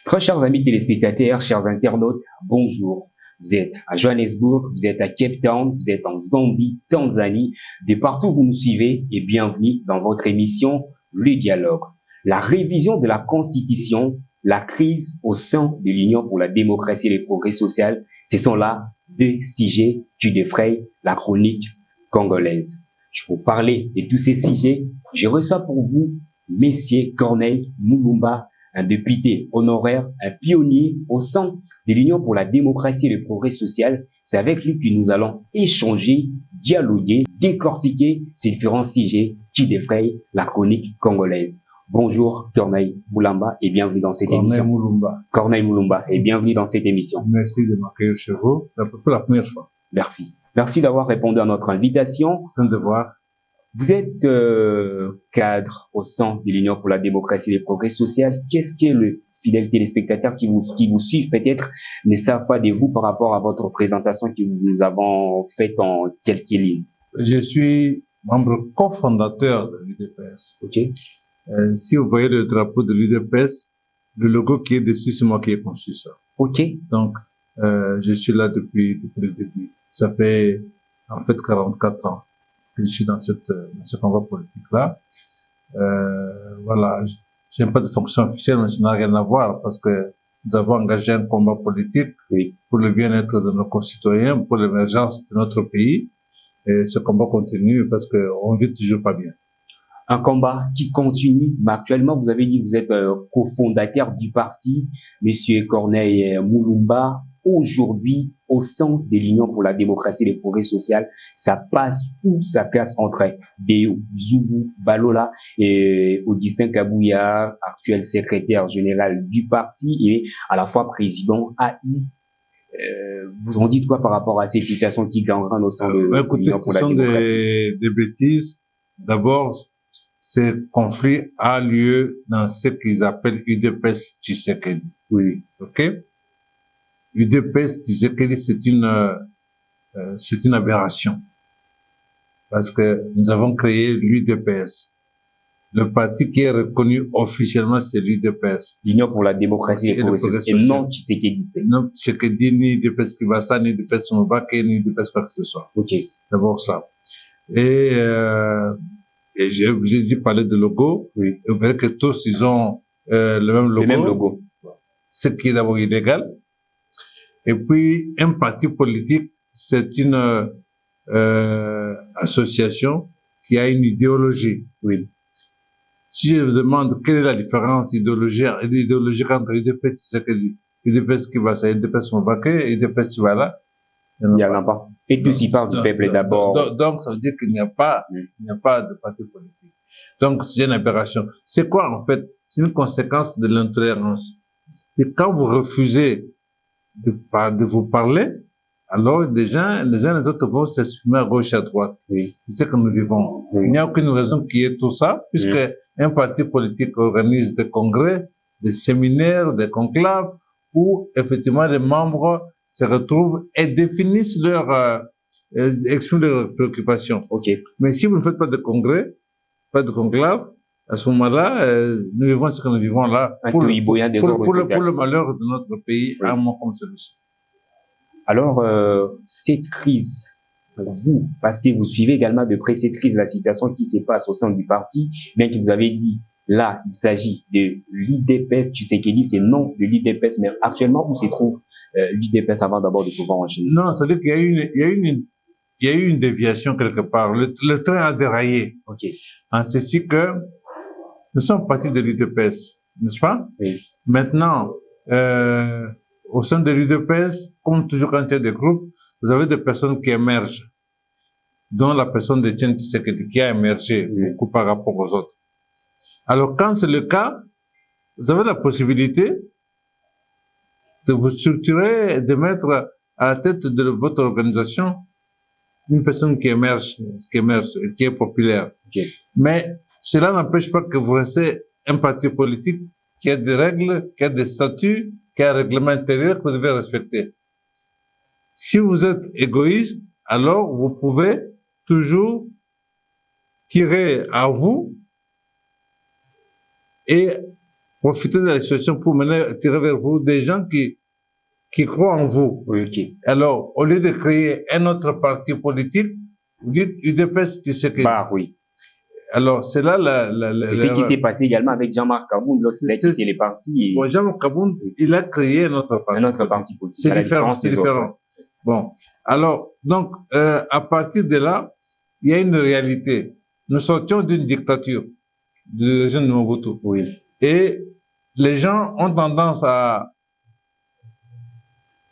Très chers amis téléspectateurs, chers internautes, bonjour. Vous êtes à Johannesburg, vous êtes à Cape Town, vous êtes en Zambie, Tanzanie, de partout où vous nous suivez et bienvenue dans votre émission Le Dialogue. La révision de la Constitution, la crise au sein de l'Union pour la démocratie et le progrès social, ce sont là deux sujets qui défrayent la chronique congolaise. Je vais vous parler de tous ces sujets. Je reçois pour vous Messieurs Corneille Mulumba, un député honoraire, un pionnier au sein de l'Union pour la démocratie et le progrès social. C'est avec lui que nous allons échanger, dialoguer, décortiquer ces différents sujets qui défrayent la chronique congolaise. Bonjour Corneille Mulumba et bienvenue dans cette émission. Corneille Mulumba et bienvenue dans cette émission. Merci de m'accueillir chez vous, pour la première fois. Merci. Merci d'avoir répondu à notre invitation. C'est un devoir. Vous êtes cadre au sein de l'Union pour la démocratie et le progrès social. Qu'est-ce que le fidèle téléspectateur qui vous suivent peut-être ne savent pas de vous par rapport à votre présentation que nous avons faite en quelques lignes? Je suis membre cofondateur de l'UDPS. Ok. Si vous voyez le drapeau de l'UDPS, le logo qui est dessus, c'est moi qui ai conçu ça. Ok. Donc, je suis là depuis le début. Ça fait en fait 44 ans que je suis dans ce combat politique-là. Voilà, j'ai pas de fonction officielle, mais ça n'a rien à voir parce que nous avons engagé un combat politique pour le bien-être de nos concitoyens, pour l'émergence de notre pays. Et ce combat continue parce qu'on vit toujours pas bien. Un combat qui continue, mais actuellement, vous avez dit que vous êtes cofondateur du parti, Monsieur Corneille Mulumba. Aujourd'hui, au sein de l'Union pour la démocratie et le progrès social, ça passe ou ça casse entre Déo, Zoubou, Balola et Augustin Kabouya, actuel secrétaire général du parti et à la fois président AI. Vous en dites quoi par rapport à cette situation qui gangrène au sein de l'Union pour la démocratie? Ce sont des bêtises. D'abord, ce conflit a lieu dans ce qu'ils appellent UDPS Tshisekedi. Oui. OK? UDPS Tshisekedi, c'est une aberration. Parce que nous avons créé l'UDPS. Le parti qui est reconnu officiellement, c'est l'UDPS. L'Union pour la démocratie et le progrès social. Et non Tshisekedi. Non Tshisekedi, ni UDPS Kibasa, ni UDPS Mobake, ni UDPS quoi que ce soit. Ok. D'abord ça. Et j'ai dit parler de logo. Oui. Et vous verrez que tous, ils ont le même logo. Le même logo. Ce qui est d'abord illégal. Et puis, un parti politique, c'est une association qui a une idéologie. Oui. Si je vous demande quelle est la différence idéologique entre UDPS Tshisekedi, UDPS Kibasa, UDPS Mobake, UDPS Tibala, il n'y en a pas. Et tous y parlent du peuple d'abord. Donc, ça veut dire qu'il n'y a pas de parti politique. Donc, c'est une aberration. C'est quoi, en fait? C'est une conséquence de l'intolérance. Et quand vous refusez de vous parler, alors les uns et les autres vont s'exprimer à gauche et à droite. Oui. C'est ce que nous vivons. Oui. Il n'y a aucune raison qu'il y ait tout ça, puisque un parti politique organise des congrès, des séminaires, des conclaves, où effectivement les membres se retrouvent et définissent expriment leurs préoccupations. Ok. Mais si vous ne faites pas de congrès, pas de conclave, à ce moment-là, nous vivons ce que nous vivons là pour le malheur de notre pays, à un moment comme celui-ci. Alors, cette crise, pour vous, parce que vous suivez également de près cette crise, la situation qui se passe au sein du parti, bien que vous avez dit, là, il s'agit de l'UDPS Tshisekedi, c'est non de l'UDPS, mais actuellement, où se trouve l'UDPS avant d'abord de pouvoir enchaîner? Non, c'est-à-dire qu'il y a eu une déviation quelque part. Le train a déraillé. Ok. En ceci que nous sommes partis de l'UDPS, n'est-ce pas? Oui. Maintenant, au sein de l'UDPS, comme toujours quand il y a des groupes, vous avez des personnes qui émergent, dont la personne de Etienne Tshisekedi qui a émergé beaucoup par rapport aux autres. Alors, quand c'est le cas, vous avez la possibilité de vous structurer et de mettre à la tête de votre organisation une personne qui émerge, qui est populaire. Okay. Mais cela n'empêche pas que vous restez un parti politique qui a des règles, qui a des statuts, qui a un règlement intérieur que vous devez respecter. Si vous êtes égoïste, alors vous pouvez toujours tirer à vous et profitez de la situation pour tirer vers vous des gens qui croient en vous. Oui, ok. Alors, au lieu de créer un autre parti politique, vous dites UDPS Tshisekedi. Bah, oui. Alors, c'est là c'est ce qui s'est passé également avec Jean-Marc Kabound lorsqu'il a quitté les partis. Bon, Jean-Marc Kabound, il a créé un autre parti politique. C'est différent, c'est différent. Bon. Alors, donc, à partir de là, il y a une réalité. Nous sortions d'une dictature du régime de Mobutu. Oui. Et les gens ont tendance à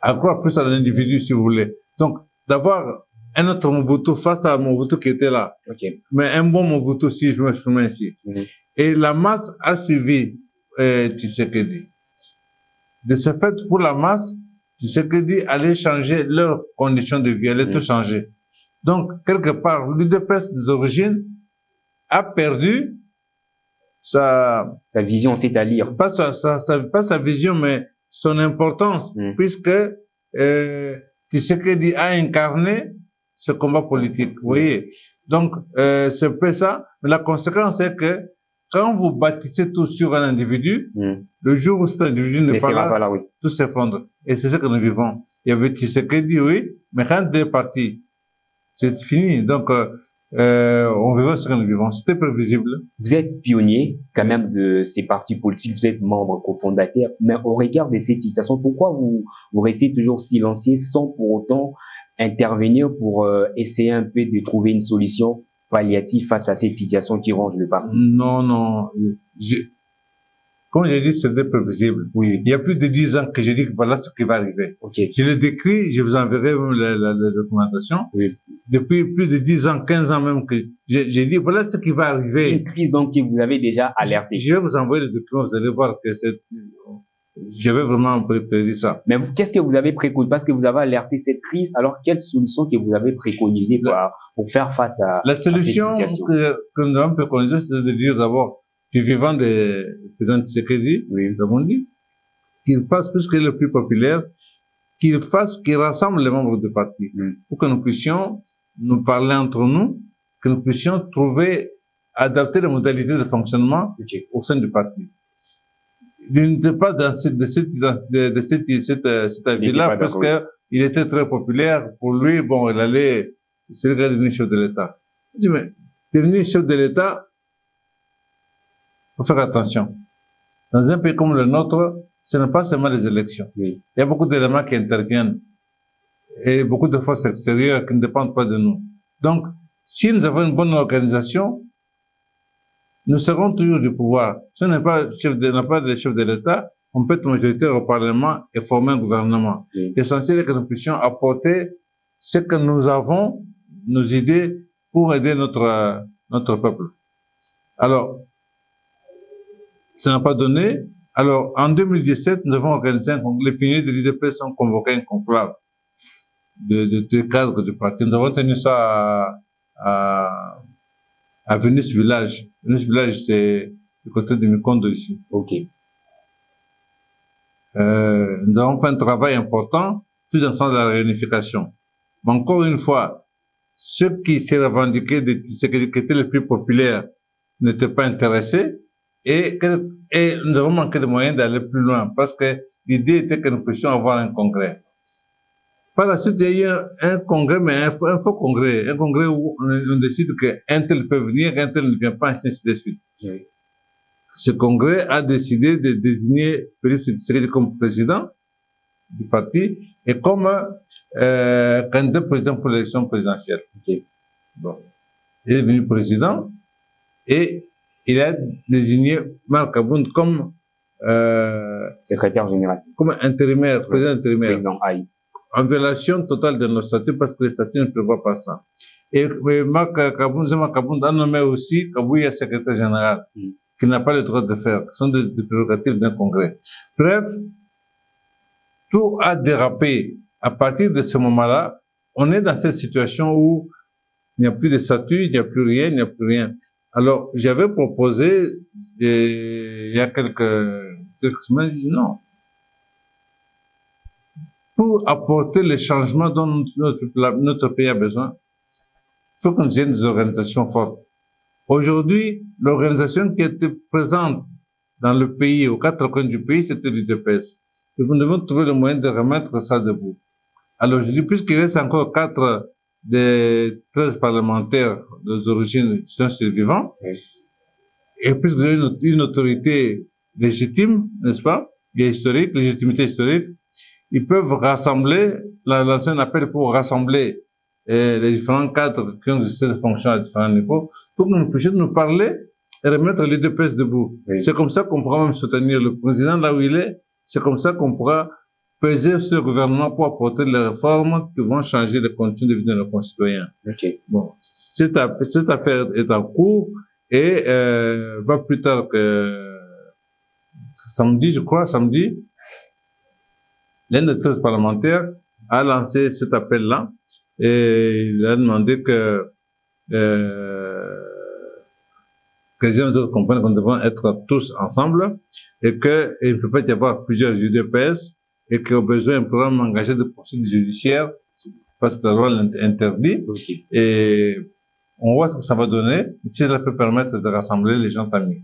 croire plus à l'individu, si vous voulez. Donc, d'avoir un autre Mobutu face à Mobutu qui était là. Okay. Mais un bon Mobutu, si je m'exprime ainsi. Et la masse a suivi Tshisekedi. De ce fait, pour la masse, Tshisekedi allait changer leurs conditions de vie, allait tout changer. Donc, quelque part, l'UDPS des origines a perdu sa vision, c'est-à-dire pas sa vision, mais son importance, puisque Tshisekedi a incarné ce combat politique. Vous voyez. Donc, c'est peu ça. Mais la conséquence est que quand vous bâtissez tout sur un individu, le jour où cet individu n'est pas là, tout s'effondre. Et c'est ce que nous vivons. Il y avait Tshisekedi, oui, mais quand il est parti, c'est fini. Donc, on vivait ce que nous vivons. C'était prévisible. Vous êtes pionnier, quand même, de ces partis politiques. Vous êtes membre cofondateur. Mais au regard de cette situation, pourquoi vous restez toujours silencieux sans pour autant intervenir pour essayer un peu de trouver une solution palliative face à cette situation qui ronge le parti? Non. Comme j'ai dit, c'était prévisible. Oui. Il y a plus de 10 ans que j'ai dit que voilà ce qui va arriver. Okay. Je le décris, je vous enverrai même la documentation. Oui. Depuis plus de 10 ans, 15 ans même que j'ai dit voilà ce qui va arriver. Une crise donc que vous avez déjà alerté. Je vais vous envoyer le document, vous allez voir que j'avais vraiment prédit ça. Mais qu'est-ce que vous avez préconisé? Parce que vous avez alerté cette crise, alors quelle solution que vous avez préconisée pour faire face à la solution que nous avons préconisée, c'est de dire d'abord, du vivant des présidents Tshisekedi, nous avons dit, qu'il fasse, puisqu'il est le plus populaire, qu'il rassemble les membres du parti, pour que nous puissions nous parler entre nous, que nous puissions adapter les modalités de fonctionnement au sein du parti. Il n'était pas dans cet avis-là, parce qu'il était très populaire. Pour lui, bon, c'est le gars devenu chef de l'État. Je dis, mais, devenir chef de l'État, faut faire attention. Dans un pays comme le nôtre, ce n'est pas seulement les élections. Oui. Il y a beaucoup d'éléments qui interviennent et beaucoup de forces extérieures qui ne dépendent pas de nous. Donc, si nous avons une bonne organisation, nous serons toujours du pouvoir. Si on n'a pas de chef de l'État, on peut être majoritaire au Parlement et former un gouvernement. Oui. L'essentiel est que nous puissions apporter ce que nous avons, nos idées, pour aider notre peuple. Alors, ça n'a pas donné. Alors, en 2017, nous avons organisé les pionniers de l'UDPS ont convoqué un conclave de cadres du parti. Nous avons tenu ça à Venus Village. Venus Village, c'est du côté de Mikondo ici. Ok. Nous avons fait un travail important, tout dans le sens de la réunification. Mais encore une fois, ceux qui se revendiquaient qui étaient les plus populaires n'étaient pas intéressés. Et nous avons manqué de moyens d'aller plus loin, parce que l'idée était que nous puissions avoir un congrès. Par la suite, il y a eu un congrès, mais un faux congrès. Un congrès où on décide qu'un tel peut venir, qu'un tel ne vient pas, ainsi de suite. Oui. Ce congrès a décidé de désigner Félix Tshisekedi comme président du parti et comme candidat président pour l'élection présidentielle. Okay. Bon. Il est devenu président et il a désigné Marc Kabound comme secrétaire général, comme intérimaire, président intérimaire. Président Aïe. En violation totale de nos statuts, parce que les statuts ne prévoient pas ça. Et Marc Kabound a nommé aussi Kabouya secrétaire général, qui n'a pas le droit de faire. Ce sont des prérogatives d'un congrès. Bref, tout a dérapé. À partir de ce moment-là, on est dans cette situation où il n'y a plus de statut, il n'y a plus rien, il n'y a plus rien. Alors, j'avais proposé, il y a quelques semaines, je dis non. Pour apporter les changements dont notre pays a besoin, il faut qu'on ait des organisations fortes. Aujourd'hui, l'organisation qui était présente dans le pays, aux 4 coins du pays, c'était l'UDPS. Et nous devons trouver le moyen de remettre ça debout. Alors, je dis, puisqu'il reste encore 4 des 13 parlementaires des origines qui sont survivants, et puisque vous avez une autorité légitime, n'est-ce pas, et historique, légitimité historique, ils peuvent rassembler, lancer un appel pour rassembler les différents cadres qui ont cette fonction à différents niveaux, pour que nous puissions nous parler et remettre l'UDPS debout. Oui. C'est comme ça qu'on pourra même soutenir le président là où il est, c'est comme ça qu'on pourra peser sur le gouvernement pour apporter les réformes qui vont changer le contenu de vie de nos concitoyens. Okay. Bon, cette affaire est en cours et pas plus tard que samedi, je crois, l'un des 13 parlementaires a lancé cet appel-là et il a demandé que les gens comprennent qu'on devrait être tous ensemble et qu'il ne peut pas y avoir plusieurs UDPS et qu'au besoin, on pourra engager des poursuites judiciaires parce que la loi l'interdit. Okay. Et on voit ce que ça va donner, si ça peut permettre de rassembler les gens amis.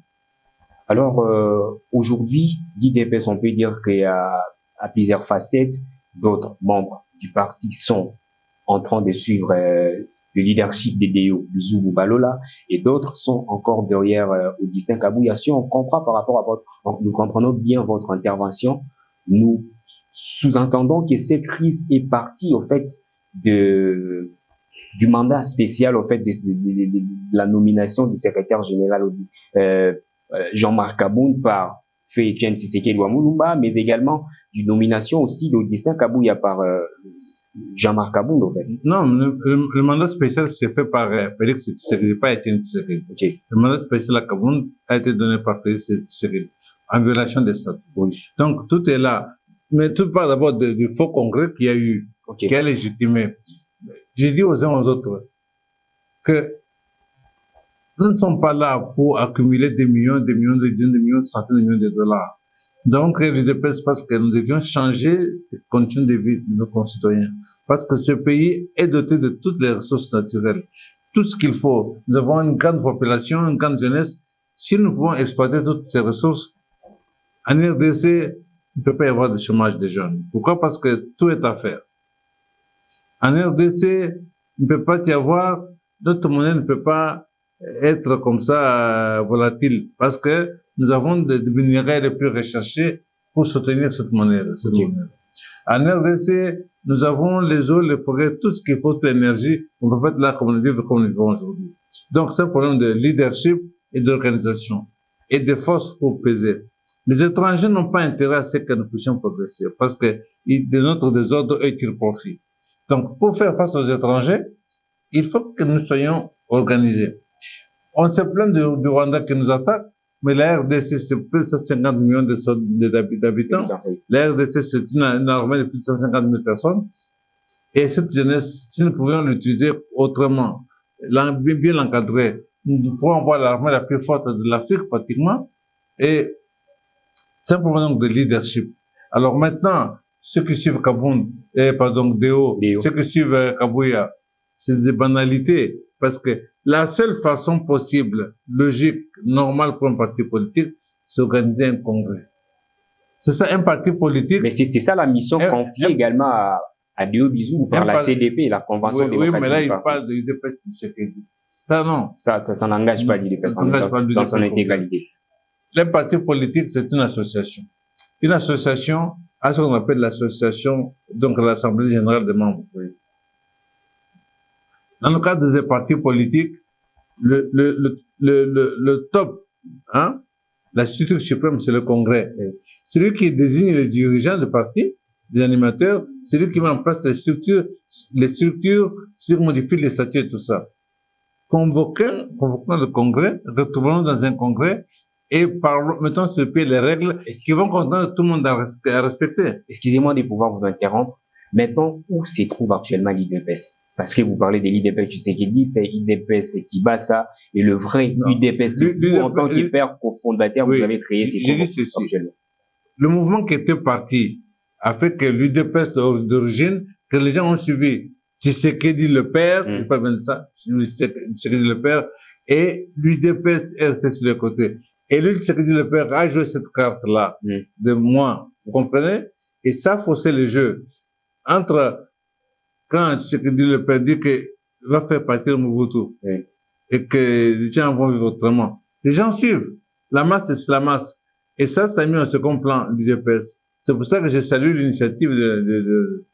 Alors, aujourd'hui, l'UDPS, on peut dire qu'il y a à plusieurs facettes. D'autres membres du parti sont en train de suivre le leadership des DO, de Zoubou Balola, et d'autres sont encore derrière Augustin Kabouya. Si on comprend par rapport à nous comprenons bien votre intervention, nous sous-entendons que cette crise est partie, au fait, du mandat spécial, au fait, de la nomination du secrétaire général Jean-Marc Aboun par Etienne Tshisekedi Wamulumba, mais également du nomination aussi d'Augustin Kabouya par Jean-Marc Aboun, en fait. Non, le mandat spécial s'est fait par Félix Tshisekedi, pas Etienne Tshisekedi. Okay. Le mandat spécial à Kaboun a été donné par Félix Tshisekedi, en violation des statuts. Oui. Donc, tout est là. Mais tout part d'abord du faux congrès qu'il y a eu, okay, qui a légitimé. J'ai dit aux uns aux autres que nous ne sommes pas là pour accumuler des millions, des dizaines de millions, de centaines de millions de dollars. Nous avons créé l'UDPS parce que nous devions changer le contenu de vie de nos concitoyens. Parce que ce pays est doté de toutes les ressources naturelles. Tout ce qu'il faut. Nous avons une grande population, une grande jeunesse. Si nous pouvons exploiter toutes ces ressources, en RDC, il ne peut pas y avoir de chômage des jeunes. Pourquoi? Parce que tout est à faire. En RDC, il ne peut pas y avoir, notre monnaie ne peut pas être comme ça volatile, parce que nous avons des minéraux les plus recherchés pour soutenir cette monnaie. En RDC, nous avons les eaux, les forêts, tout ce qu'il faut, toute l'énergie. On peut pas être là comme nous vivons aujourd'hui. Donc c'est un problème de leadership et d'organisation et de force pour peser. Les étrangers n'ont pas intérêt à ce que nous puissions progresser, parce que de notre désordre, eux tirent profit. Donc, pour faire face aux étrangers, il faut que nous soyons organisés. On se plaint du Rwanda qui nous attaque, mais la RDC, c'est plus de 150 millions d'habitants. La RDC, c'est une armée de plus de 150 000 personnes. Et cette jeunesse, si nous pouvions l'utiliser autrement, bien l'encadrer, nous pourrons avoir l'armée la plus forte de l'Afrique, pratiquement. Et c'est un problème de leadership. Alors maintenant, ceux qui suivent DO, ceux qui suivent Kabouya, c'est des banalités. Parce que la seule façon possible, logique, normale pour un parti politique, c'est d'organiser un congrès. C'est ça, un parti politique. Mais c'est ça la mission confiée également à Déo Bisou par la CDP, la Convention démocratique. Oui, mais là, il parle de l'UDPS Tshisekedi. Ça, non. Ça n'engage pas l'UDPS dans son intégralité. Le parti politique, c'est une association. Une association à ce qu'on appelle l'association, donc l'Assemblée générale des membres. Oui. Dans le cadre des partis politiques, le top, hein, la structure suprême, c'est le Congrès. Celui qui désigne les dirigeants du parti, les animateurs, c'est lui qui met en place les structures, celui qui modifie les statuts et tout ça. Convoquons le Congrès, retrouvons-nous dans un Congrès, et mettons sur pied les règles qui vont conduire tout le monde à respecter. Excusez-moi de pouvoir vous interrompre. Maintenant, où se trouve actuellement l'UDPS? Parce que vous parlez de l'UDPS, tu sais qu'il dit, c'est l'UDPS qui bat ça, et le vrai UDPS que vous, en tant que père cofondateur, vous avez créé, c'est actuellement. Le mouvement qui était parti a fait que l'UDPS d'origine, que les gens ont suivi, Tshisekedi le père, pas bien ça, Tshisekedi le père, et l'UDPS RC sur le côté. Et lui, ce que dit le père, a joué cette carte-là de moi. Vous comprenez? Et ça faussait le jeu. Entre quand ce que dit le père dit qu'il va faire partir Mobutu et que les gens vont vivre autrement. Les gens suivent. La masse, c'est la masse. Et ça a mis en second plan l'UDPS. C'est pour ça que je salue l'initiative de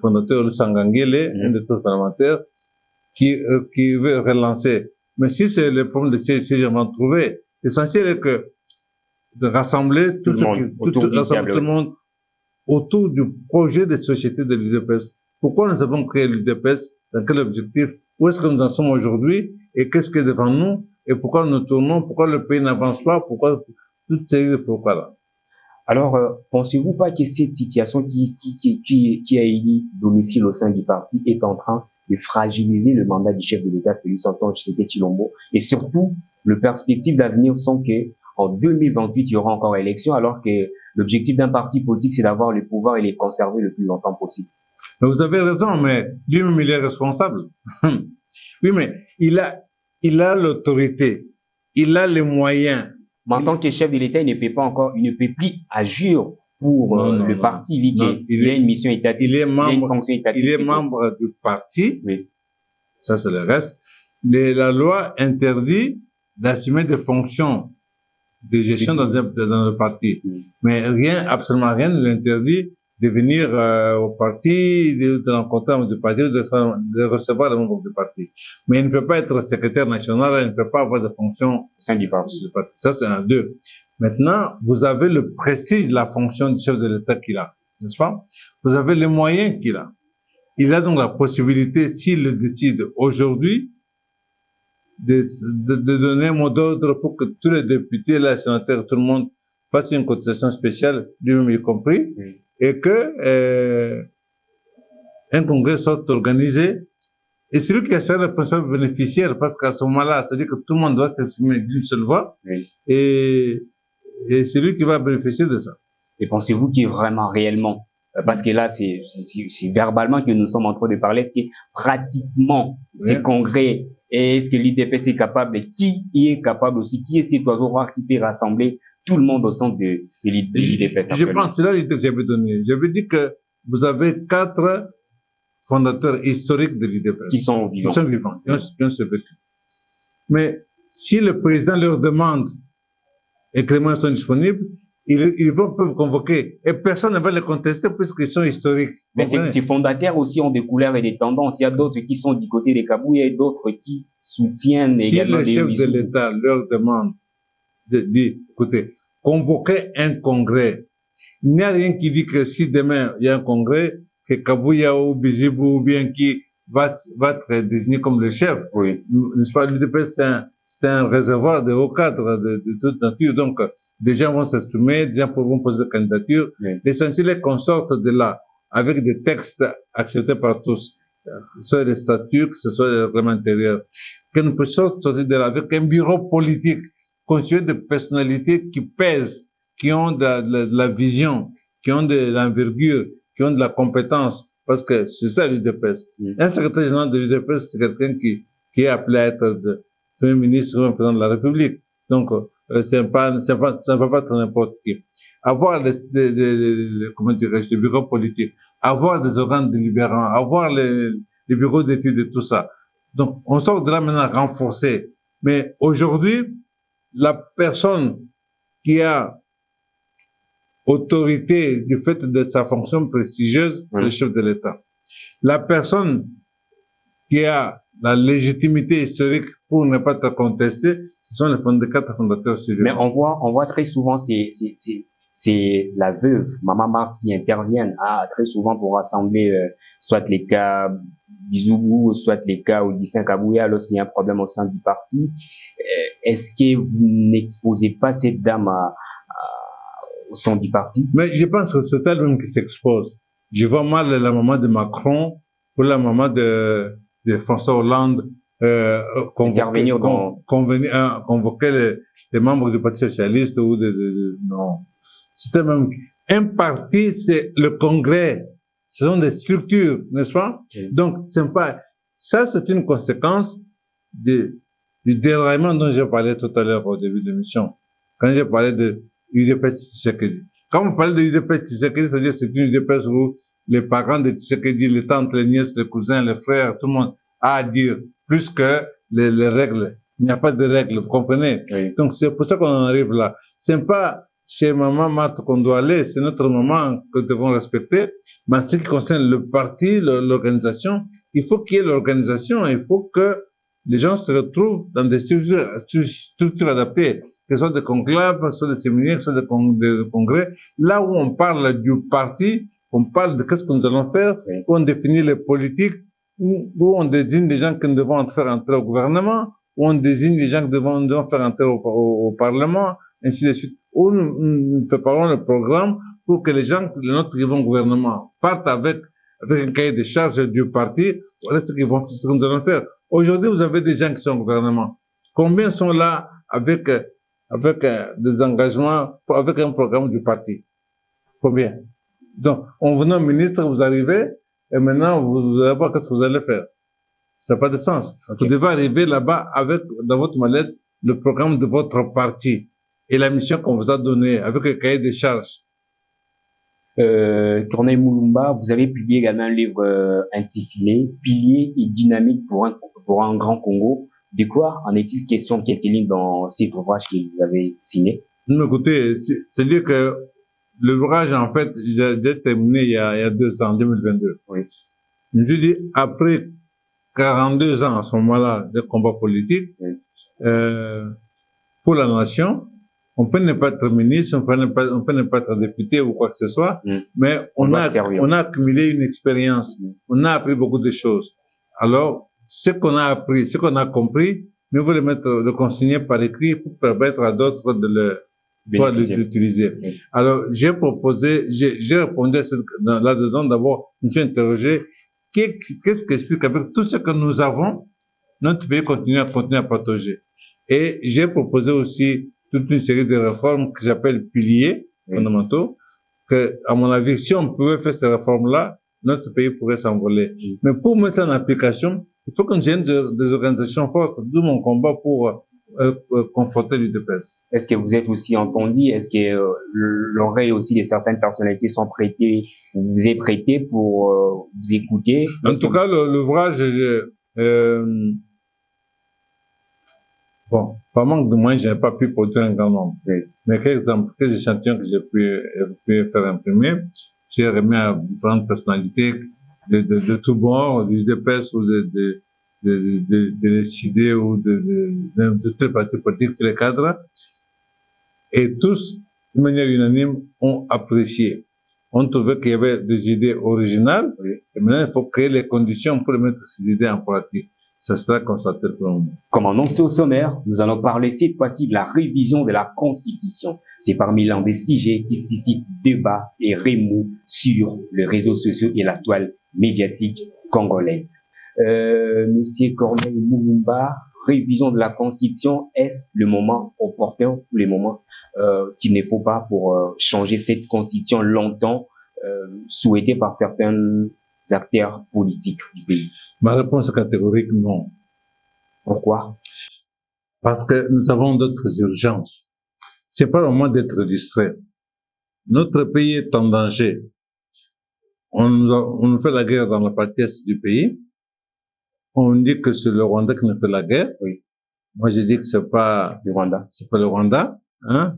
fondateur Sangangele, un des parlementaires, qui veut relancer. Mais si c'est le problème de ces gens trouvé, l'essentiel est que de rassembler tout le monde autour du projet de société de l'UDPS. Pourquoi nous avons créé l'UDPS? Dans quel objectif? Où est-ce que nous en sommes aujourd'hui? Et qu'est-ce qui est devant nous? Et pourquoi nous tournons? Pourquoi le pays n'avance pas? Pourquoi? Toutes ces pourquoi-là. Alors, pensez-vous pas que cette situation qui a élu domicile au sein du parti est en train de fragiliser le mandat du chef de l'État, Félix Antoine Tshisekedi Tshilombo, et surtout, le perspective d'avenir sont que en 2028, il y aura encore élection, alors que l'objectif d'un parti politique, c'est d'avoir le pouvoir et les conserver le plus longtemps possible. Mais vous avez raison, mais lui-même, il est responsable. Oui, mais il a l'autorité, il a les moyens. Mais en tant que chef de l'État, il ne peut plus agir pour le parti, vu qu'il a une mission étatique, il a une fonction étatique. Il est membre du parti. Oui. Ça, c'est le reste. La loi interdit d'assumer des fonctions de gestion dans le parti. Mais absolument rien ne l'interdit de venir au parti, de rencontrer un membre du parti, de recevoir un membre du parti. Mais il ne peut pas être secrétaire national, il ne peut pas avoir de fonction au sein du parti. Ça, c'est un deux. Maintenant, vous avez le prestige de la fonction du chef de l'État qu'il a, n'est-ce pas? Vous avez les moyens qu'il a. Il a donc la possibilité, s'il le décide aujourd'hui, de donner un mot d'ordre pour que tous les députés, les sénateurs, tout le monde fasse une cotisation spéciale, lui-même y compris, et que un congrès soit organisé. Et celui qui sera le principal bénéficiaire, parce qu'à ce moment-là, c'est-à-dire que tout le monde doit s'exprimer d'une seule voix, et c'est lui qui va bénéficier de ça. Et pensez-vous qu'il est vraiment réellement, parce que là, c'est verbalement que nous sommes en train de parler, est-ce que pratiquement ces congrès, est-ce que l'UDPS est capable, qui y est capable aussi, qui est cet oiseau rare qui peut rassembler tout le monde au sein de l'UDPS? Je pense, c'est là l'idée que j'avais donnée. J'avais dit que vous avez 4 fondateurs historiques de l'UDPS. Qui sont vivants. Qui ont survécu. Mais si le président leur demande et que les moyens sont disponibles, ils peuvent convoquer. Et personne ne va les contester puisqu'ils sont historiques. Mais ces fondateurs aussi ont des couleurs et des tendances. Il y a d'autres qui sont du côté des Kabouya et d'autres qui soutiennent également des... Si le chef de l'État leur demande de dire, écoutez, convoquer un congrès, il n'y a rien qui dit que si demain il y a un congrès, que Kabouya ou Bizibou ou bien qui va être désigné comme le chef. Oui. N'est-ce pas? L'UDPS, c'est un réservoir de hauts cadres de toute nature. Donc, des gens vont s'exprimer, des gens vont poser des candidatures. Oui. L'essentiel est qu'on sorte de là avec des textes acceptés par tous, que ce soit des statuts, que ce soit des règlements intérieurs, que nous puissions sortir de là avec un bureau politique constitué de personnalités qui pèsent, qui ont de la vision, qui ont de l'envergure, qui ont de la compétence, parce que c'est ça l'UDPS. Un secrétaire général de l'UDPS, c'est quelqu'un qui est appelé à être Premier ministre ou un président de la République. Donc, ça ne peut pas être n'importe qui. Avoir comment dirais-je, les bureaux politiques, avoir des organes délibérants, avoir les bureaux d'études et tout ça. Donc, on sort de là maintenant renforcé. Mais aujourd'hui, la personne qui a autorité du fait de sa fonction prestigieuse, c'est le chef de l'État. La personne qui a la légitimité historique pour ne pas être contestée, ce sont les 4 fondateurs suivants. Mais on voit très souvent c'est la veuve, Maman Marx, qui interviennent très souvent pour rassembler soit les cas Bizoubou, soit les cas Augustin Kabouya lorsqu'il y a un problème au sein du parti. Est-ce que vous n'exposez pas cette dame au sein du parti? Mais je pense que c'est elle-même qui s'expose. Je vois mal la maman de Macron ou la maman de François Hollande convoquer les membres du Parti socialiste ou non. C'était même un parti, c'est le Congrès. Ce sont des structures, n'est-ce pas? Donc, c'est pas, ça, c'est une conséquence de du déraillement dont j'ai parlé tout à l'heure au début de l'émission, quand j'ai parlé de UDPS Tshisekedi. Quand vous parlez de UDPS Tshisekedi, c'est-à-dire c'est une UDPS où les parents de Tshisekedi, les tantes, les nièces, les cousins, les frères, tout le monde a à dire, plus que les règles. Il n'y a pas de règles, vous comprenez? Oui. Donc c'est pour ça qu'on en arrive là. C'est pas chez maman Marthe qu'on doit aller, c'est notre maman que nous devons respecter. Mais en ce qui concerne le parti, l'organisation, il faut qu'il y ait l'organisation, il faut que les gens se retrouvent dans des structures adaptées, que ce soit des conclaves, que ce soit des séminaires, que ce soit des congrès, là où on parle du parti, on parle de qu'est-ce que nous allons faire, Oui. où on définit les politiques, où on désigne des gens que nous devons faire entrer au gouvernement, où on désigne des gens que nous devons faire entrer au Parlement, ainsi de suite, où nous préparons le programme pour que les gens de notre gouvernement partent avec un cahier de charges du parti, voilà ce que nous allons faire. Aujourd'hui, vous avez des gens qui sont au gouvernement. Combien sont là avec des engagements, avec un programme du parti? Combien? Donc, en venant ministre, vous arrivez, et maintenant, vous allez voir qu'est-ce que vous allez faire. Ça n'a pas de sens. Okay. Vous devez arriver là-bas avec, dans votre mallette, le programme de votre parti et la mission qu'on vous a donnée avec le cahier des charges. Corneille Mulumba, vous avez publié également un livre intitulé Piliers et dynamique pour un grand Congo. De quoi en est-il question de quelques lignes dans cet ouvrage que vous avez signé? Écoutez, c'est-à-dire que l'ouvrage, en fait, j'ai terminé il y a 2 ans, en 2022. Oui. Je dis, après 42 ans à ce moment-là de combat politique, oui. Pour la nation, on peut ne pas être ministre, on peut ne pas être député ou quoi que ce soit, mais on a accumulé une expérience, on a appris beaucoup de choses. Alors, ce qu'on a appris, ce qu'on a compris, nous voulons le consigner par écrit pour permettre à d'autres de l'utiliser. Oui. Alors, j'ai répondu là-dedans. D'abord, je me suis interrogé, qu'est-ce qui explique avec tout ce que nous avons, notre pays continue à patauger. Et j'ai proposé aussi toute une série de réformes que j'appelle piliers fondamentaux, que, à mon avis, si on pouvait faire ces réformes-là, notre pays pourrait s'envoler. Mais pour mettre ça en application, il faut qu'on ait des organisations fortes, d'où mon combat pour conforter l'UDPS. Est-ce que vous êtes aussi entendu? Est-ce que l'oreille aussi de certaines personnalités sont prêtées, vous êtes prêté pour vous écouter? En tout cas, l'ouvrage, bon, par manque de moyens, je n'ai pas pu produire un grand nombre. Oui. Mais quelques échantillons que j'ai pu faire imprimer, j'ai remis à différentes personnalités de tous bords, du DPS ou de l'SID ou de tous les partis politiques, tous les cadres. Et tous, de manière unanime, ont apprécié. On trouvait qu'il y avait des idées originales. Oui. Et maintenant, il faut créer les conditions pour mettre ces idées en pratique. Ça sera constaté pour le moment. Comme annoncé au sommaire, nous allons parler cette fois-ci de la révision de la Constitution. C'est parmi l'un des sujets qui suscitent débat et remous sur les réseaux sociaux et la toile médiatique congolaise. Monsieur Corneille Mulumba, révision de la Constitution, est-ce le moment opportun ou le moment qu'il ne faut pas pour changer cette Constitution longtemps souhaitée par certains acteurs politiques du pays? Ma réponse est catégorique, non. Pourquoi? Parce que nous avons d'autres urgences. C'est pas le moment d'être distrait. Notre pays est en danger. On nous fait la guerre dans la partie est du pays. On dit que c'est le Rwanda qui nous fait la guerre. Oui. Moi, je dis que c'est pas le Rwanda. C'est pas le Rwanda, hein.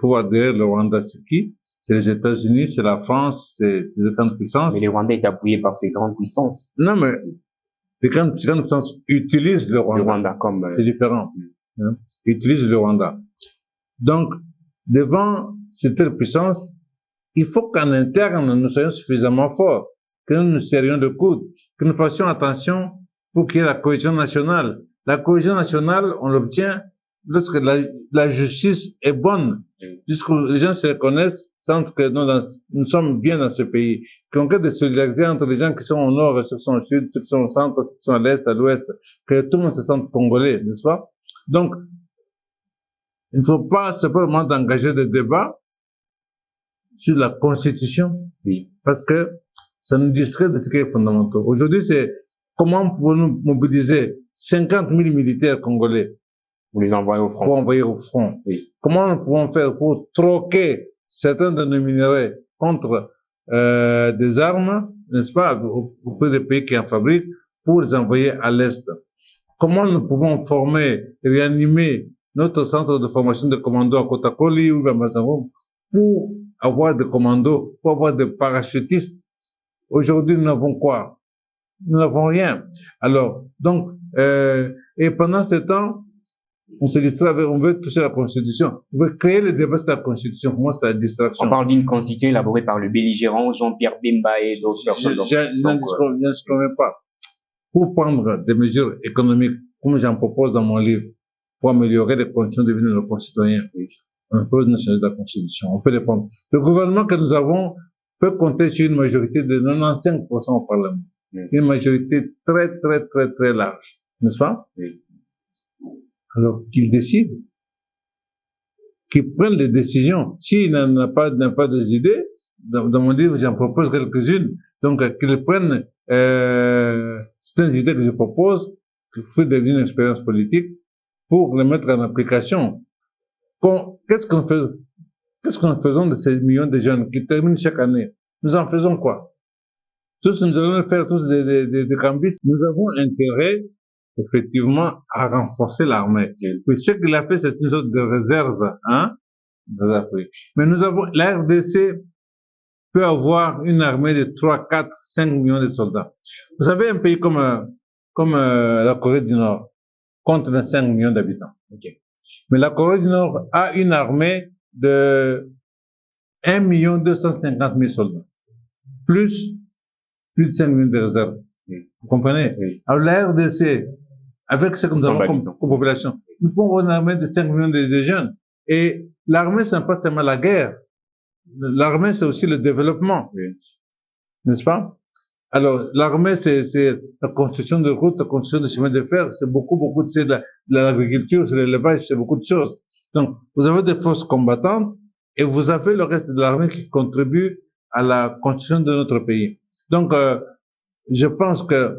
Faut voir derrière le Rwanda, c'est qui? C'est les États-Unis, c'est la France, c'est les grandes puissances. Mais le Rwanda est appuyé par ces grandes puissances. Non, mais les grandes puissances utilisent le Rwanda. Le Rwanda comme... C'est différent. Hein? Ils utilisent le Rwanda. Donc, devant cette telle puissance, il faut qu'en interne, nous soyons suffisamment forts, que nous nous serrions de coude, que nous fassions attention pour qu'il y ait la cohésion nationale. La cohésion nationale, on l'obtient lorsque la justice est bonne, puisque les gens se reconnaissent, sentent que nous sommes bien dans ce pays, qu'on crée des solidarités entre les gens qui sont au nord et ceux qui sont au sud, ceux qui sont au centre, ceux qui sont à l'est, à l'ouest, que tout le monde se sente congolais, n'est-ce pas? Donc, il ne faut pas simplement d'engager des débats sur la Constitution, oui, parce que ça nous distrait de ce qui est fondamental. Aujourd'hui, c'est comment pouvons-nous mobiliser 50 000 militaires congolais. Vous les envoyez au front. Pour envoyer au front. Oui. Comment nous pouvons faire pour troquer certains de nos minerais contre des armes, n'est-ce pas, auprès des pays qui en fabriquent, pour les envoyer à l'Est? Comment nous pouvons former, réanimer notre centre de formation de commandos à Kotakoli ou à Mazamou pour avoir des commandos, pour avoir des parachutistes? Aujourd'hui, nous n'avons quoi? Nous n'avons rien. Alors, donc, et pendant ce temps, on se distrait, on veut toucher la Constitution. On veut créer le débat sur la Constitution. Pour moi, c'est la distraction. On parle d'une Constitution élaborée par le belligérant Jean-Pierre Bemba et d'autres personnes. Je n'en disconnais pas. Pour prendre des mesures économiques, comme j'en propose dans mon livre, pour améliorer les conditions de vie de nos concitoyens, on peut changer la Constitution. On peut les prendre. Le gouvernement que nous avons peut compter sur une majorité de 95% au Parlement. Une majorité très, très, très, très large. N'est-ce pas? Oui. Alors, qu'ils décident, qu'ils prennent des décisions. S'ils n'ont pas des idées, dans mon livre, j'en propose quelques-unes. Donc, qu'ils prennent certaines idées que je propose, fruit d'une expérience politique, pour les mettre en application. Qu'est-ce que nous faisons de ces millions de jeunes qui terminent chaque année? Nous en faisons quoi? Tous, nous allons faire tous des cambistes. Nous avons intérêt, effectivement, à renforcer l'armée. Puis ce qu'il a fait, c'est une sorte de réserve, de l'Afrique. Mais la RDC peut avoir une armée de 3, 4, 5 millions de soldats. Vous savez, un pays comme la Corée du Nord compte 25 millions d'habitants. Okay. Mais la Corée du Nord a une armée de 1 250 000 soldats. Plus de 5 millions de réserves. Vous comprenez? Oui. Alors la RDC, avec ce que nous avons comme population, nous pouvons avoir une armée de 5 millions de jeunes. Et l'armée, ce n'est pas seulement la guerre. L'armée, c'est aussi le développement. Oui. N'est-ce pas? Alors, l'armée, c'est la construction de routes, la construction de chemins de fer, c'est beaucoup, c'est de l'agriculture, c'est l'élevage, c'est beaucoup de choses. Donc, vous avez des forces combattantes et vous avez le reste de l'armée qui contribue à la construction de notre pays. Donc, je pense que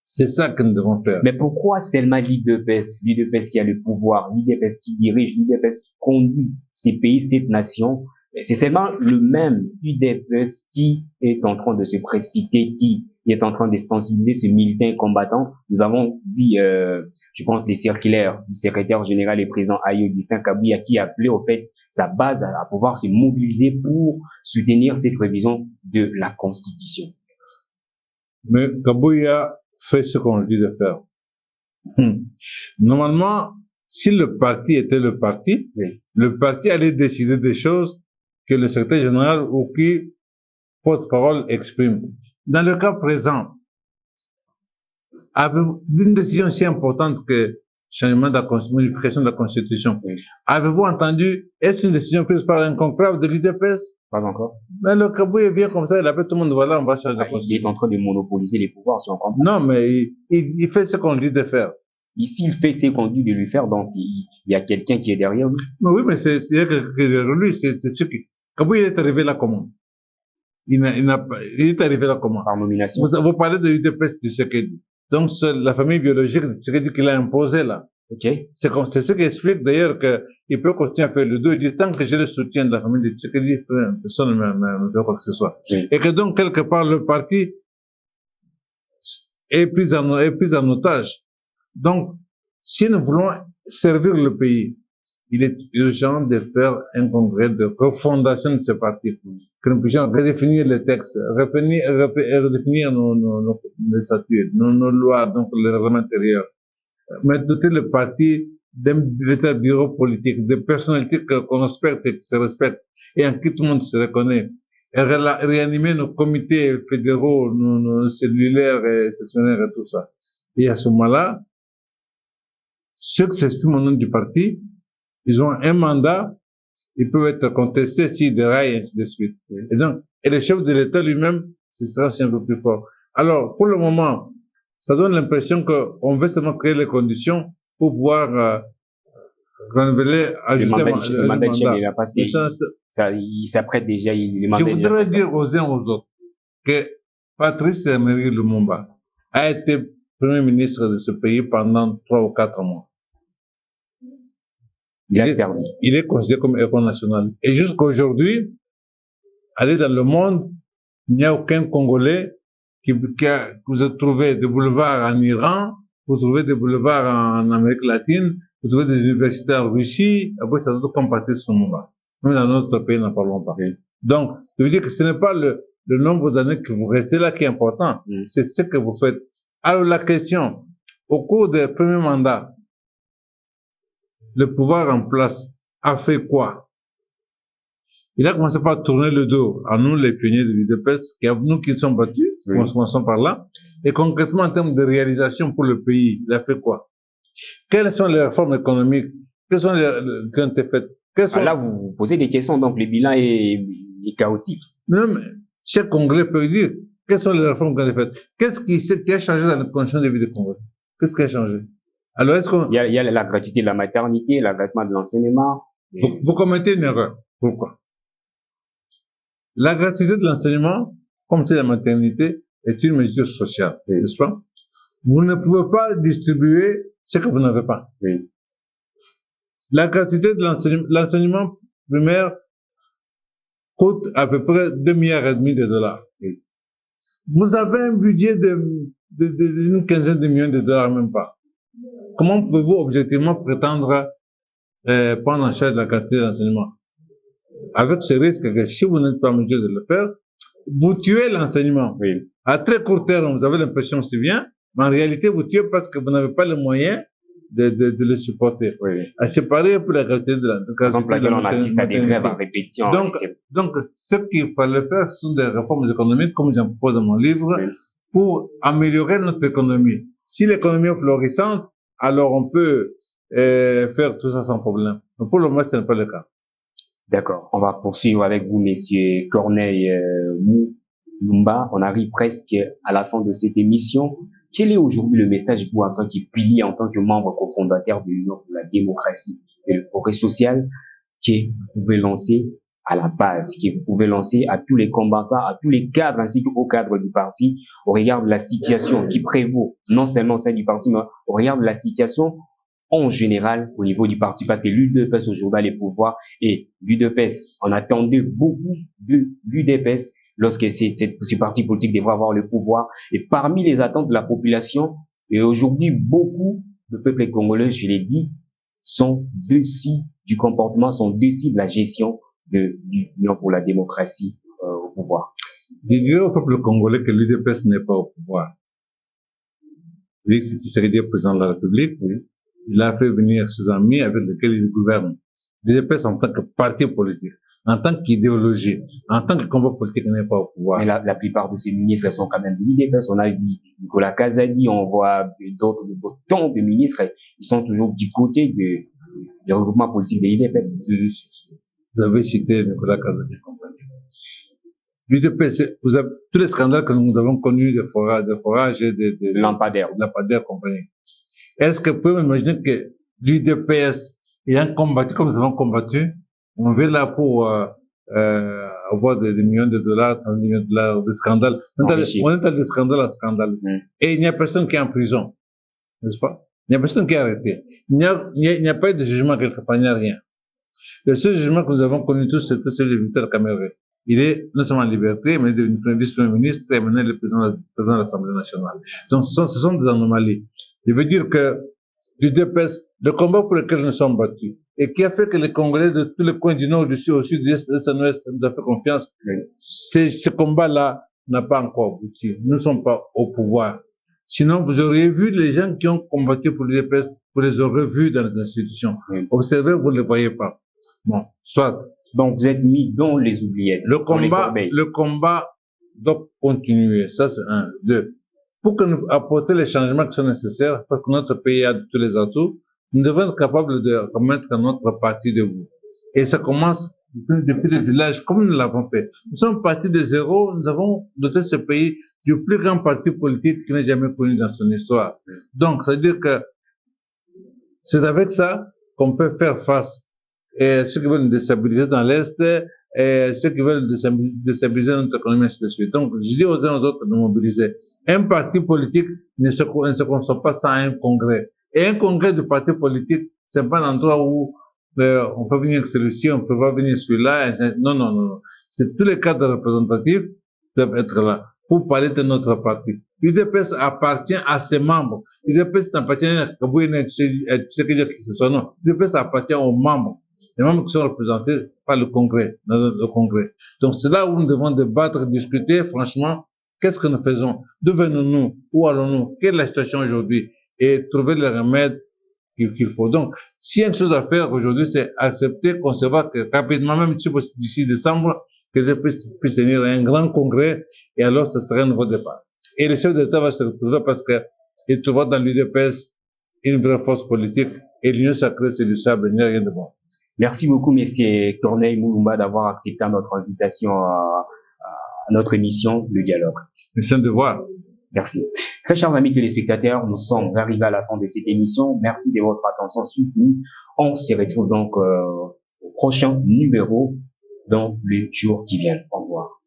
c'est ça que nous devons faire. Mais pourquoi seulement l'UDPS qui a le pouvoir, l'UDPS qui dirige, l'UDPS qui conduit ces pays, cette nation? C'est seulement le même UDPS qui est en train de se précipiter, qui est en train de sensibiliser ce militant et combattant. Nous avons vu, je pense, les circulaires du secrétaire général et président Augustin Kabouya qui appelait au fait sa base à pouvoir se mobiliser pour soutenir cette révision de la Constitution. Mais Kabouya fait ce qu'on lui dit de faire. Normalement, si le parti était le parti, oui, le parti allait décider des choses que le secrétaire général ou qui porte-parole exprime. Dans le cas présent, avez-vous une décision si importante que changement de la modification de la Constitution, oui, avez-vous entendu, est-ce une décision prise par un conclave de l'UDPS? Pas encore. Mais le Kabouya vient comme ça, il appelle tout le monde, voilà, on va changer la Constitution. Il est en train de monopoliser les pouvoirs, si on comprend. Non, mais il fait ce qu'on lui dit de faire. S'il fait ce qu'on dit de lui faire, donc il y a quelqu'un qui est derrière lui. Mais oui, mais c'est quelqu'un qui est derrière lui, c'est ce qui... Kabouya est arrivé là comment? Il est arrivé là comment? Par nomination. Vous parlez de l'UDPS de Tshisekedi. Donc, c'est la famille biologique de Tshisekedi qui l'a imposé là. Ok. C'est ce qui explique d'ailleurs qu'il peut continuer à faire le dos. Il dit, tant que j'ai le soutien de la famille de Tshisekedi, personne ne me fait quoi que ce soit. Oui. Et que donc, quelque part, le parti est pris en otage. Donc, si nous voulons servir le pays, il est urgent de faire un congrès de refondation de ce parti, que nous puissions redéfinir les textes, redéfinir nos statuts, nos lois, donc le règlement intérieur, mais doter le parti d'un véritable bureau politique, de personnalités qu'on respecte et qui se respectent, et en qui tout le monde se reconnaît, et réanimer nos comités fédéraux, nos cellulaires et sectionnaires et tout ça. Et à ce moment-là, ceux qui s'expriment au nom du parti, ils ont un mandat, ils peuvent être contestés s'ils déraillent, et ainsi de suite. Et donc, et le chef de l'État lui-même, ce sera aussi un peu plus fort. Alors, pour le moment, ça donne l'impression qu'on veut seulement créer les conditions pour pouvoir renouveler, ajuster le mandat. Parce qu'il s'apprête déjà, il Je voudrais dire aux uns aux autres que Patrice Emery Lumumba a été premier ministre de ce pays pendant 3 ou 4 mois. Il est considéré comme héros national. Et jusqu'à aujourd'hui, aller dans le monde, il n'y a aucun Congolais vous avez trouvé des boulevards en Iran, vous trouvez des boulevards en Amérique latine, vous trouvez des universités en Russie, après ça doit compartir ce moment. Même dans notre pays, n'en parlons pas. Oui. Donc, je veux dire que ce n'est pas le nombre d'années que vous restez là qui est important, c'est ce que vous faites. Alors la question, au cours des premiers mandats, le pouvoir en place a fait quoi? Il a commencé par tourner le dos à nous, les pionniers de l'UDPS, nous qui sommes battus, commençons par là. Et concrètement, en termes de réalisation pour le pays, il a fait quoi? Quelles sont les réformes économiques? Quelles sont qui ont été faites? Là, vous vous posez des questions, donc le bilan est chaotique. Non, mais chaque Congolais peut dire, quelles sont les réformes qui ont été faites? Qu'est-ce qui a changé dans les conditions de vie des Congolais? Qu'est-ce qui a changé? Alors, est-ce qu'on... Il y a la gratuité de la maternité, l'abattement de l'enseignement. Vous commettez une erreur. Pourquoi? La gratuité de l'enseignement, comme c'est la maternité, est une mesure sociale, n'est-ce pas? Vous ne pouvez pas distribuer ce que vous n'avez pas. Oui. La gratuité de l'enseignement primaire coûte à peu près 2,5 milliards de dollars. Oui. Vous avez un budget d'une quinzaine de millions de dollars, même pas. Comment pouvez-vous objectivement prétendre prendre en charge la gratuité de l'enseignement? Avec ce risque que si vous n'êtes pas en mesure de le faire, vous tuez l'enseignement. Oui. À très court terme, vous avez l'impression que c'est bien, mais en réalité, vous tuez parce que vous n'avez pas les moyens de le supporter. Oui. C'est pareil pour la gratuité de la... Par exemple, on assiste à des grèves à répétition. Donc, ce qu'il fallait faire, ce sont des réformes économiques, comme j'en propose dans mon livre, oui, pour améliorer notre économie. Si l'économie est florissante, alors on peut faire tout ça sans problème. Mais pour le moment, ce n'est pas le cas. D'accord. On va poursuivre avec vous, messieurs Corneille Lumba. On arrive presque à la fin de cette émission. Quel est aujourd'hui le message, vous, en tant que pilier, en tant que membre cofondateur de l'Union pour la démocratie et le progrès social, que vous pouvez lancer à la base, que vous pouvez lancer à tous les combattants, à tous les cadres ainsi qu'aux cadres du parti, au regard de la situation qui prévaut, non seulement celle du parti, mais au regard de la situation en général au niveau du parti, parce que l'UDPS aujourd'hui a les pouvoirs et l'UDPS, on attendait beaucoup de l'UDPS lorsque ces partis politiques devraient avoir le pouvoir. Et parmi les attentes de la population, et aujourd'hui beaucoup de peuples congolais, je l'ai dit, sont déçus du comportement, sont déçus de la gestion de l'Union pour la démocratie au pouvoir. Je dirais au peuple congolais que l'UDPS n'est pas au pouvoir. Félix Tshisekedi est président de la République, oui. Il a fait venir ses amis avec lesquels il gouverne. L'UDPS en tant que parti politique, en tant qu'idéologie, en tant que combat politique n'est pas au pouvoir. Mais la plupart de ces ministres sont quand même de l'UDPS. On a vu Nicolas Kazadi, on voit d'autres de ministres, ils sont toujours du côté du regroupement politique de l'UDPS. Vous avez cité Nicolas Kazadi. L'UDPS, vous avez tous les scandales que nous avons connus de forage et de lampadaires compagnie. Est-ce que vous pouvez m'imaginer que l'UDPS ayant combattu comme nous avons combattu, on va là pour avoir des millions de dollars, 30 millions de dollars de scandales. On est de scandale en scandale. Et il n'y a personne qui est en prison. N'est-ce pas? Il n'y a personne qui est arrêté. Il n'y a pas eu de jugement quelque part, il n'y a rien. Le seul jugement que nous avons connu tous, c'était celui de Victor Kamere. Il est non seulement en liberté, mais devenu vice-premier ministre et maintenant le président de l'Assemblée nationale. Donc ce sont des anomalies. Je veux dire que l'UDPS, le combat pour lequel nous sommes battus, et qui a fait que les Congolais de tous les coins du nord, du sud, au sud, de l'est, de l'est, de l'ouest nous a fait confiance, ce combat-là n'a pas encore abouti. Nous ne sommes pas au pouvoir. Sinon, vous auriez vu les gens qui ont combattu pour l'UDPS, vous les aurez vus dans les institutions. Observez, vous ne les voyez pas. Bon, soit. Donc, vous êtes mis dans les oubliettes. Le combat doit continuer. Ça, c'est un. Deux. Pour que nous apporter les changements qui sont nécessaires, parce que notre pays a tous les atouts, nous devons être capables de remettre notre parti debout. Et ça commence depuis le village, comme nous l'avons fait. Nous sommes partis de zéro, nous avons doté ce pays du plus grand parti politique qu'il n'ait jamais connu dans son histoire. Donc, ça veut dire que c'est avec ça qu'on peut faire face et ceux qui veulent nous déstabiliser dans l'Est, ceux qui veulent déstabiliser notre économie, ainsi de suite. Donc, je dis aux uns aux autres de mobiliser. Un parti politique ne se conçoit pas sans un congrès. Et un congrès du parti politique, c'est pas un endroit où on peut venir celui-ci, on peut pas venir celui-là. Non, non, non. C'est tous les cadres représentatifs doivent être là pour parler de notre parti. L'UDPS appartient à ses membres. L'UDPS n'appartient à qui ce soit, non. L'UDPS appartient aux membres. Les membres qui sont représentés par le Congrès, le Congrès. Donc c'est là où nous devons débattre, discuter, franchement, qu'est-ce que nous faisons? D'où venons-nous? Où allons-nous? Quelle est la situation aujourd'hui? Et trouver les remèdes qu'il faut. Donc, s'il y a une chose à faire aujourd'hui, c'est accepter, concevoir que rapidement, même d'ici décembre, que les puissent tenir un grand congrès, et alors ce serait un nouveau départ. Et le chef d'État va se retrouver parce qu'il trouvera dans l'UDPS une vraie force politique, et l'union sacrée, c'est du sable, il n'y a rien de bon. Merci beaucoup, Monsieur Corneille Mouloumba, d'avoir accepté notre invitation à notre émission, Le Dialogue. C'est un devoir. Merci. Très chers amis téléspectateurs, nous sommes arrivés à la fin de cette émission. Merci de votre attention soutenue. On se retrouve donc au prochain numéro dans les jours qui viennent. Au revoir.